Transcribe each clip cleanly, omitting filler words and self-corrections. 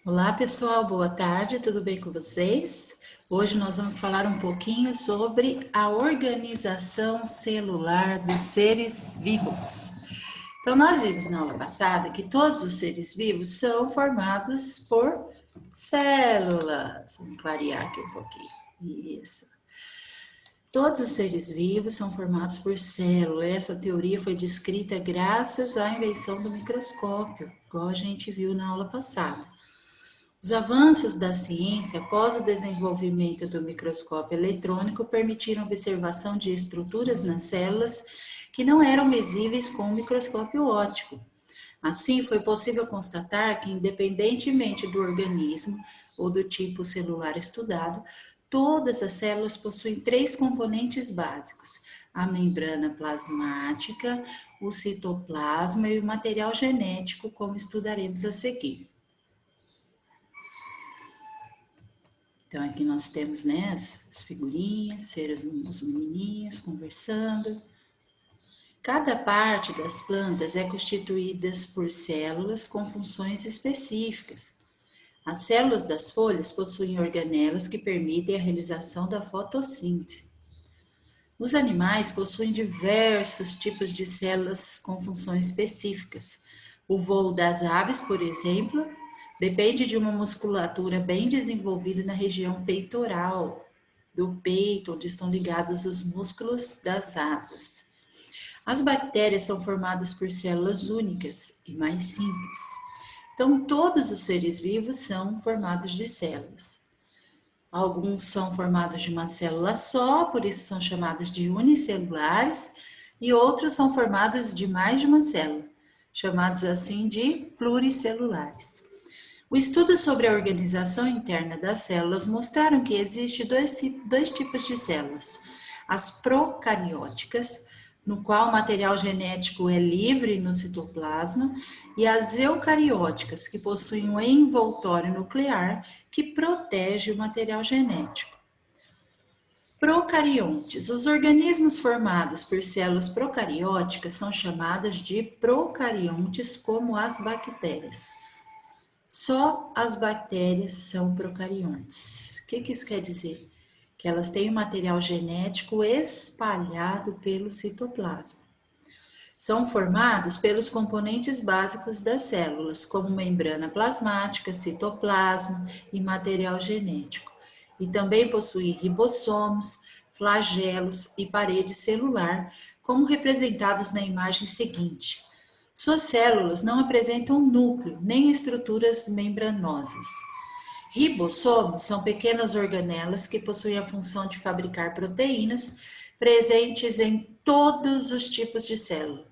Olá pessoal, boa tarde, tudo bem com vocês? Hoje nós vamos falar um pouquinho sobre a organização celular dos seres vivos. Então nós vimos na aula passada que todos os seres vivos são formados por células. Vamos clarear aqui um pouquinho. Isso. Todos os seres vivos são formados por células. Essa teoria foi descrita graças à invenção do microscópio, igual a gente viu na aula passada. Os avanços da ciência após o desenvolvimento do microscópio eletrônico permitiram a observação de estruturas nas células que não eram visíveis com o microscópio óptico. Assim, foi possível constatar que, independentemente do organismo ou do tipo celular estudado, todas as células possuem três componentes básicos: a membrana plasmática, o citoplasma e o material genético, como estudaremos a seguir. Então, aqui nós temos, né, as figurinhas, os menininhos conversando. Cada parte das plantas é constituída por células com funções específicas. As células das folhas possuem organelas que permitem a realização da fotossíntese. Os animais possuem diversos tipos de células com funções específicas. O voo das aves, por exemplo, depende de uma musculatura bem desenvolvida na região peitoral do peito, onde estão ligados os músculos das asas. As bactérias são formadas por células únicas e mais simples. Então, todos os seres vivos são formados de células. Alguns são formados de uma célula só, por isso são chamados de unicelulares, e outros são formados de mais de uma célula, chamados assim de pluricelulares. O estudo sobre a organização interna das células mostraram que existem dois tipos de células: as procarióticas, no qual o material genético é livre no citoplasma, e as eucarióticas, que possuem um envoltório nuclear que protege o material genético. Procariontes. Os organismos formados por células procarióticas são chamados de procariontes, como as bactérias. Só as bactérias são procariontes. O que isso quer dizer? Que elas têm o material genético espalhado pelo citoplasma. São formados pelos componentes básicos das células, como membrana plasmática, citoplasma e material genético. E também possuem ribossomos, flagelos e parede celular, como representados na imagem seguinte. Suas células não apresentam núcleo nem estruturas membranosas. Ribossomos são pequenas organelas que possuem a função de fabricar proteínas presentes em todos os tipos de célula.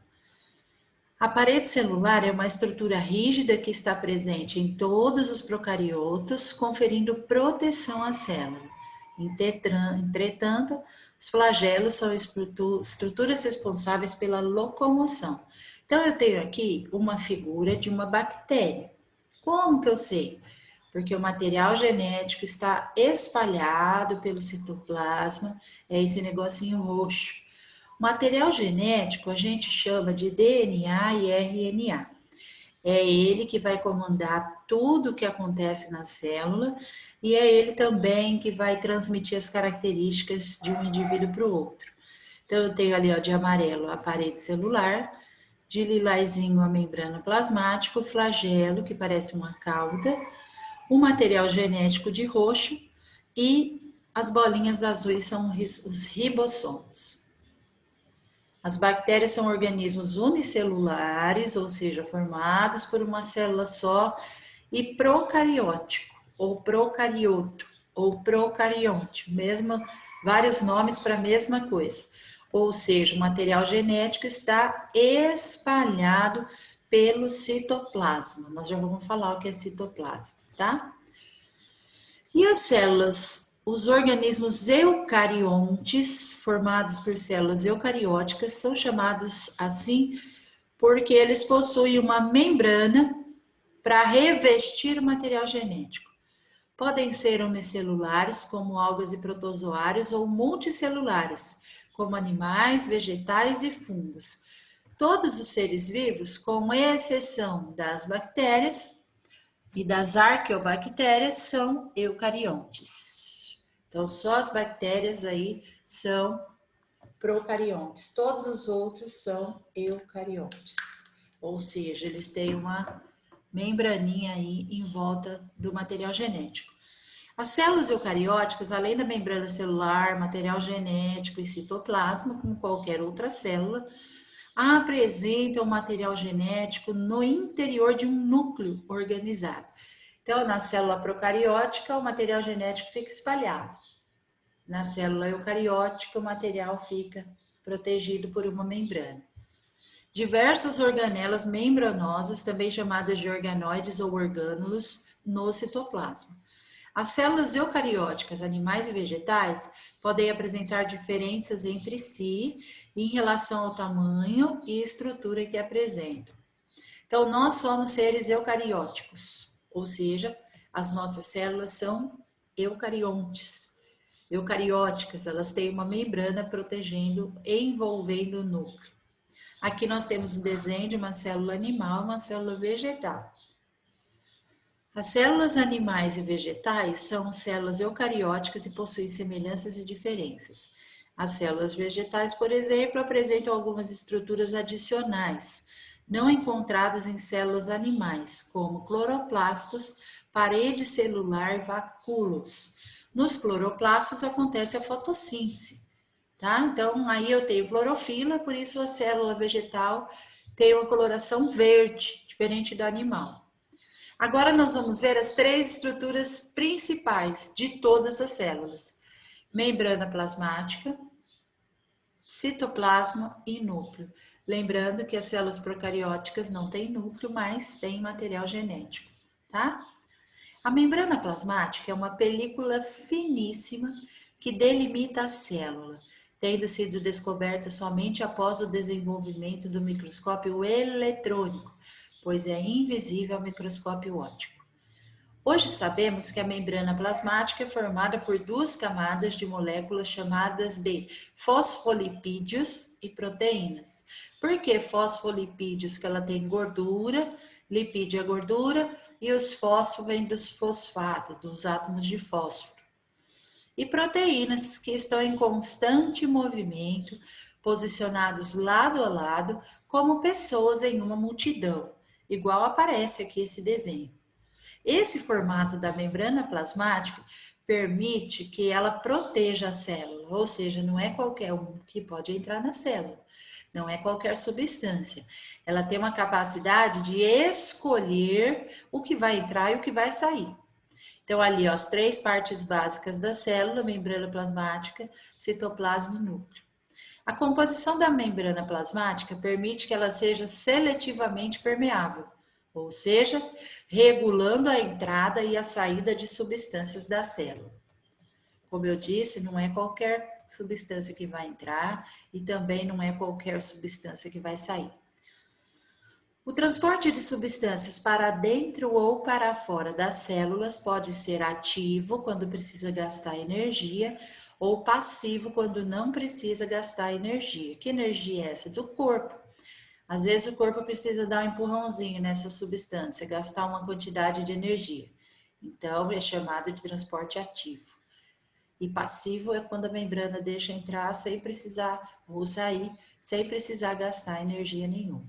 A parede celular é uma estrutura rígida que está presente em todos os procariotos, conferindo proteção à célula. Entretanto, os flagelos são estruturas responsáveis pela locomoção. Então, eu tenho aqui uma figura de uma bactéria. Como que eu sei? Porque o material genético está espalhado pelo citoplasma, é esse negocinho roxo. O material genético a gente chama de DNA e RNA. É ele que vai comandar tudo o que acontece na célula e é ele também que vai transmitir as características de um indivíduo para o outro. Então, eu tenho ali, ó, de amarelo a parede celular, de lilazinho a membrana plasmática, o flagelo, que parece uma cauda, o material genético de roxo e as bolinhas azuis são os ribossomos. As bactérias são organismos unicelulares, ou seja, formados por uma célula só, e procariótico, ou procarioto, ou procarionte, vários nomes para a mesma coisa. Ou seja, o material genético está espalhado pelo citoplasma. Nós já vamos falar o que é citoplasma, tá? E as células, os organismos eucariontes, formados por células eucarióticas, são chamados assim porque eles possuem uma membrana para revestir o material genético. Podem ser unicelulares, como algas e protozoários, ou multicelulares, como animais, vegetais e fungos. Todos os seres vivos, com exceção das bactérias, E das arqueobactérias são eucariontes. Então, só as bactérias aí são procariontes. Todos os outros são eucariontes. Ou seja, eles têm uma membraninha aí em volta do material genético. As células eucarióticas, além da membrana celular, material genético e citoplasma, como qualquer outra célula, apresentam material genético no interior de um núcleo organizado. Então, na célula procariótica, o material genético fica espalhado. Na célula eucariótica, o material fica protegido por uma membrana. Diversas organelas membranosas, também chamadas de organoides ou orgânulos, no citoplasma. As células eucarióticas, animais e vegetais, podem apresentar diferenças entre si em relação ao tamanho e estrutura que apresentam. Então, nós somos seres eucarióticos, ou seja, as nossas células são eucariontes. Eucarióticas, elas têm uma membrana protegendo, envolvendo o núcleo. Aqui nós temos o desenho de uma célula animal e uma célula vegetal. As células animais e vegetais são células eucarióticas e possuem semelhanças e diferenças. As células vegetais, por exemplo, apresentam algumas estruturas adicionais, não encontradas em células animais, como cloroplastos, parede celular e vacúolos. Nos cloroplastos acontece a fotossíntese, tá? Então, aí eu tenho clorofila, por isso a célula vegetal tem uma coloração verde, diferente da animal. Agora nós vamos ver as três estruturas principais de todas as células: membrana plasmática, citoplasma e núcleo. Lembrando que as células procarióticas não têm núcleo, mas têm material genético, tá? A membrana plasmática é uma película finíssima que delimita a célula, tendo sido descoberta somente após o desenvolvimento do microscópio eletrônico, pois é invisível ao microscópio óptico. Hoje sabemos que a membrana plasmática é formada por duas camadas de moléculas chamadas de fosfolipídios e proteínas. Por que fosfolipídios? Porque ela tem gordura, lipídio é gordura, e os fósforos vêm dos fosfatos, dos átomos de fósforo. E proteínas que estão em constante movimento, posicionados lado a lado, como pessoas em uma multidão, igual aparece aqui esse desenho. Esse formato da membrana plasmática permite que ela proteja a célula, ou seja, não é qualquer um que pode entrar na célula, não é qualquer substância. Ela tem uma capacidade de escolher o que vai entrar e o que vai sair. Então, ali, ó, as três partes básicas da célula: membrana plasmática, citoplasma e núcleo. A composição da membrana plasmática permite que ela seja seletivamente permeável, ou seja, regulando a entrada e a saída de substâncias da célula. Como eu disse, não é qualquer substância que vai entrar e também não é qualquer substância que vai sair. O transporte de substâncias para dentro ou para fora das células pode ser ativo quando precisa gastar energia ou passivo quando não precisa gastar energia. Que energia é essa? Do corpo. Às vezes o corpo precisa dar um empurrãozinho nessa substância, gastar uma quantidade de energia. Então, é chamado de transporte ativo. E passivo é quando a membrana deixa entrar sem precisar, ou sair, sem precisar gastar energia nenhuma.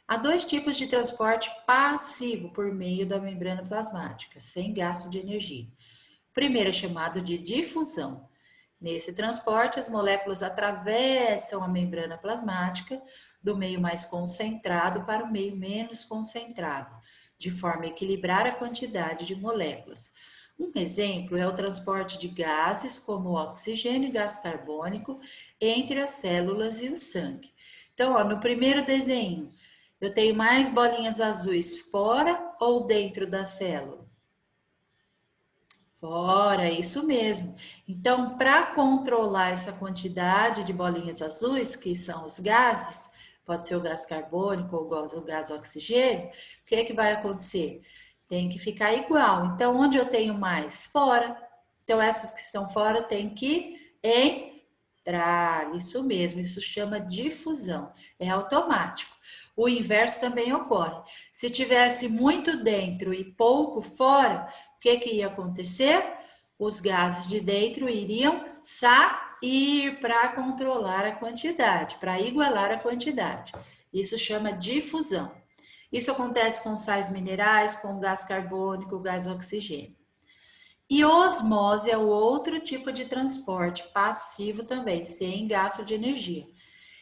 Há dois tipos de transporte passivo por meio da membrana plasmática, sem gasto de energia. O primeiro é chamado de difusão. Nesse transporte, as moléculas atravessam a membrana plasmática do meio mais concentrado para o meio menos concentrado, de forma a equilibrar a quantidade de moléculas. Um exemplo é o transporte de gases, como o oxigênio e gás carbônico, entre as células e o sangue. Então, ó, no primeiro desenho, eu tenho mais bolinhas azuis fora ou dentro da célula? Fora, isso mesmo. Então, para controlar essa quantidade de bolinhas azuis, que são os gases, pode ser o gás carbônico ou o gás oxigênio, o que é que vai acontecer? Tem que ficar igual. Então, onde eu tenho mais? Fora. Então, essas que estão fora têm que entrar. Isso mesmo, isso chama difusão. É automático. O inverso também ocorre. Se tivesse muito dentro e pouco fora, o que ia acontecer? Os gases de dentro iriam sair para controlar a quantidade, para igualar a quantidade. Isso chama difusão. Isso acontece com sais minerais, com gás carbônico, gás oxigênio. E osmose é o outro tipo de transporte passivo também, sem gasto de energia.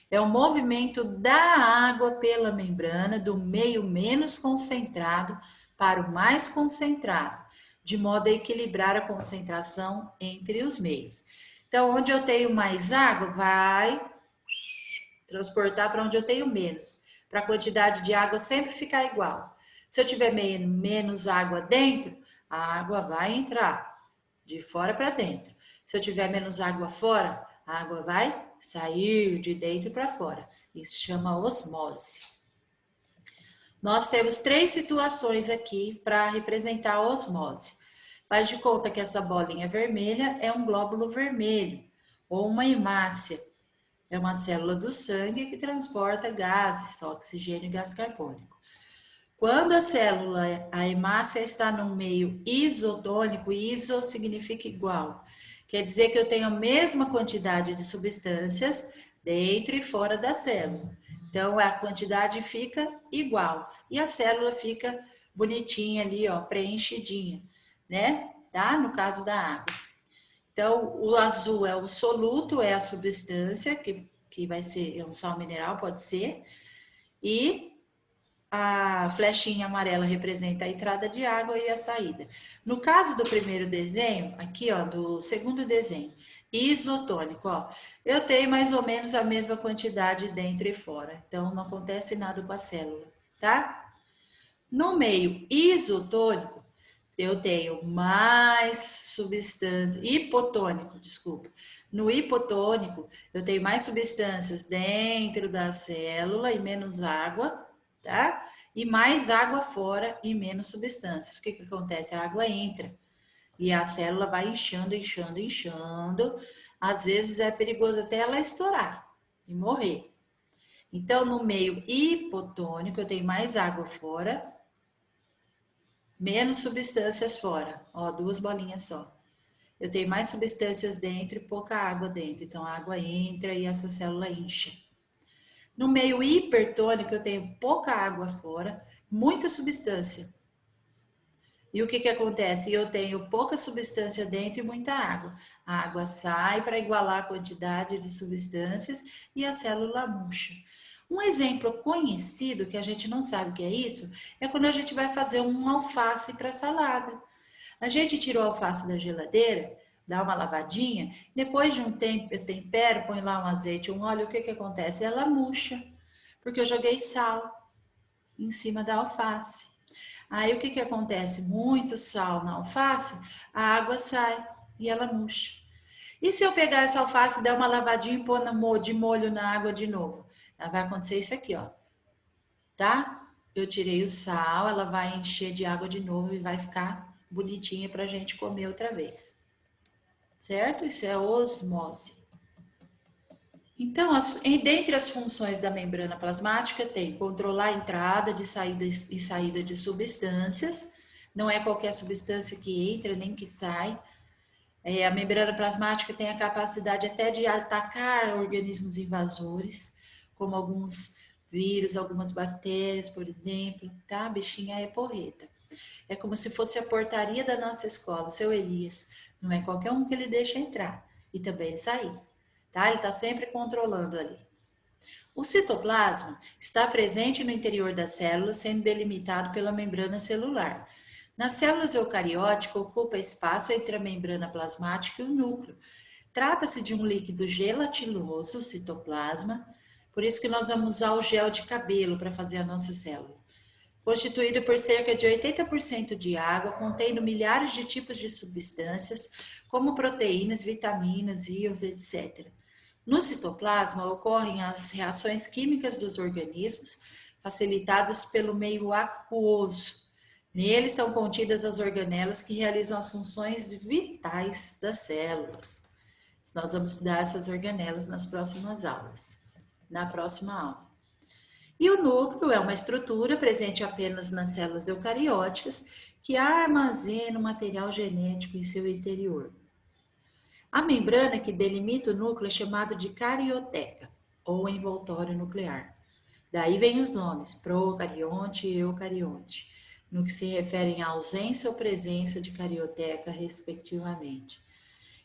É o movimento da água pela membrana do meio menos concentrado para o mais concentrado, de modo a equilibrar a concentração entre os meios. Então, onde eu tenho mais água, vai transportar para onde eu tenho menos, para a quantidade de água sempre ficar igual. Se eu tiver menos água dentro, a água vai entrar de fora para dentro. Se eu tiver menos água fora, a água vai sair de dentro para fora. Isso chama osmose. Nós temos 3 situações aqui para representar a osmose. Faz de conta que essa bolinha vermelha é um glóbulo vermelho ou uma hemácia. É uma célula do sangue que transporta gases, oxigênio e gás carbônico. Quando a célula, a hemácia, está num meio isotônico, iso significa igual. Quer dizer que eu tenho a mesma quantidade de substâncias dentro e fora da célula. Então, a quantidade fica igual. E a célula fica bonitinha ali, ó, preenchidinha, né? Tá? No caso da água. Então, o azul é o soluto, é a substância, que vai ser um sal mineral, pode ser. E a flechinha amarela representa a entrada de água e a saída. No caso do primeiro desenho, aqui ó, do segundo desenho, isotônico, ó, eu tenho mais ou menos a mesma quantidade dentro e fora. Então, não acontece nada com a célula, tá? No meio isotônico, eu tenho mais substâncias, hipotônico, desculpa. No hipotônico, eu tenho mais substâncias dentro da célula e menos água, tá? E mais água fora e menos substâncias. O que acontece? A água entra e a célula vai inchando, inchando, inchando. Às vezes é perigoso até ela estourar e morrer. Então, no meio hipotônico, eu tenho mais água fora, menos substâncias fora. Ó, 2 bolinhas só. Eu tenho mais substâncias dentro e pouca água dentro. Então, a água entra e essa célula incha. No meio hipertônico, eu tenho pouca água fora, muita substância. E o que acontece? Eu tenho pouca substância dentro e muita água. A água sai para igualar a quantidade de substâncias e a célula murcha. Um exemplo conhecido, que a gente não sabe o que é isso, é quando a gente vai fazer um alface para salada. A gente tira o alface da geladeira, dá uma lavadinha, depois de um tempo eu tempero, põe lá um azeite, um óleo, o que acontece? Ela murcha, porque eu joguei sal em cima da alface. Aí o que acontece? Muito sal na alface, a água sai e ela murcha. E se eu pegar essa alface, dar uma lavadinha e pôr de molho na água de novo? Vai acontecer isso aqui, ó. Tá? Eu tirei o sal, ela vai encher de água de novo e vai ficar bonitinha pra gente comer outra vez. Certo? Isso é osmose. Então, dentre as funções da membrana plasmática, tem controlar a entrada de saída e saída de substâncias. Não é qualquer substância que entra nem que sai. A membrana plasmática tem a capacidade até de atacar organismos invasores, como alguns vírus, algumas bactérias, por exemplo, tá? A bichinha é porreta. É como se fosse a portaria da nossa escola, o seu Elias. Não é qualquer um que ele deixa entrar e também sair, tá? Ele está sempre controlando ali. O citoplasma está presente no interior da célula, sendo delimitado pela membrana celular. Nas células eucarióticas, ocupa espaço entre a membrana plasmática e o núcleo. Trata-se de um líquido gelatinoso, o citoplasma, por isso que nós vamos usar o gel de cabelo para fazer a nossa célula. Constituído por cerca de 80% de água, contendo milhares de tipos de substâncias, como proteínas, vitaminas, íons, etc. No citoplasma ocorrem as reações químicas dos organismos, facilitadas pelo meio aquoso. Nele estão contidas as organelas que realizam as funções vitais das células. Nós vamos estudar essas organelas nas próximas aulas. Na próxima aula. E o núcleo é uma estrutura presente apenas nas células eucarióticas que armazena o material genético em seu interior. A membrana que delimita o núcleo é chamada de carioteca, ou envoltório nuclear. Daí vem os nomes procarionte e eucarionte, no que se referem à ausência ou presença de carioteca, respectivamente.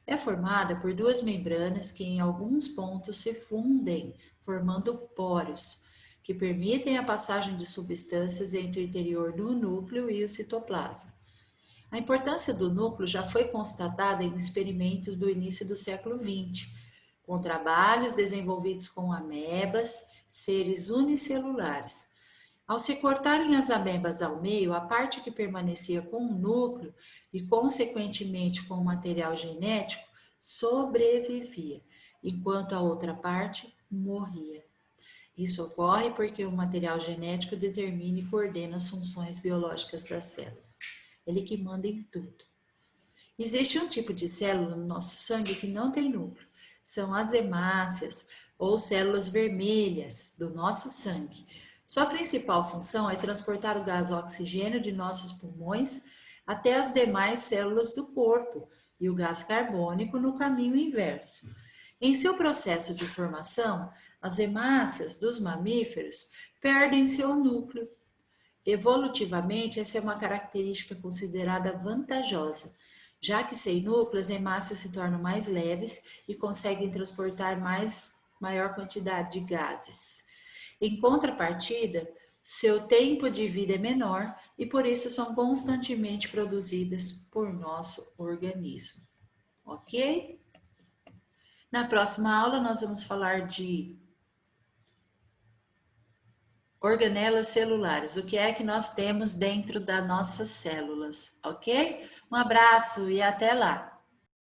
É formada por duas membranas que em alguns pontos se fundem, formando poros, que permitem a passagem de substâncias entre o interior do núcleo e o citoplasma. A importância do núcleo já foi constatada em experimentos do início do século XX, com trabalhos desenvolvidos com amebas, seres unicelulares. Ao se cortarem as amebas ao meio, a parte que permanecia com o núcleo e, consequentemente, com o material genético, sobrevivia, enquanto a outra parte morria. Isso ocorre porque o material genético determina e coordena as funções biológicas da célula. Ele que manda em tudo. Existe um tipo de célula no nosso sangue que não tem núcleo. São as hemácias ou células vermelhas do nosso sangue. Sua principal função é transportar o gás oxigênio de nossos pulmões até as demais células do corpo e o gás carbônico no caminho inverso. Em seu processo de formação, as hemácias dos mamíferos perdem seu núcleo. Evolutivamente, essa é uma característica considerada vantajosa, já que sem núcleo as hemácias se tornam mais leves e conseguem transportar maior quantidade de gases. Em contrapartida, seu tempo de vida é menor e por isso são constantemente produzidas por nosso organismo. Ok? Na próxima aula nós vamos falar de organelas celulares, o que é que nós temos dentro das nossas células, ok? Um abraço e até lá!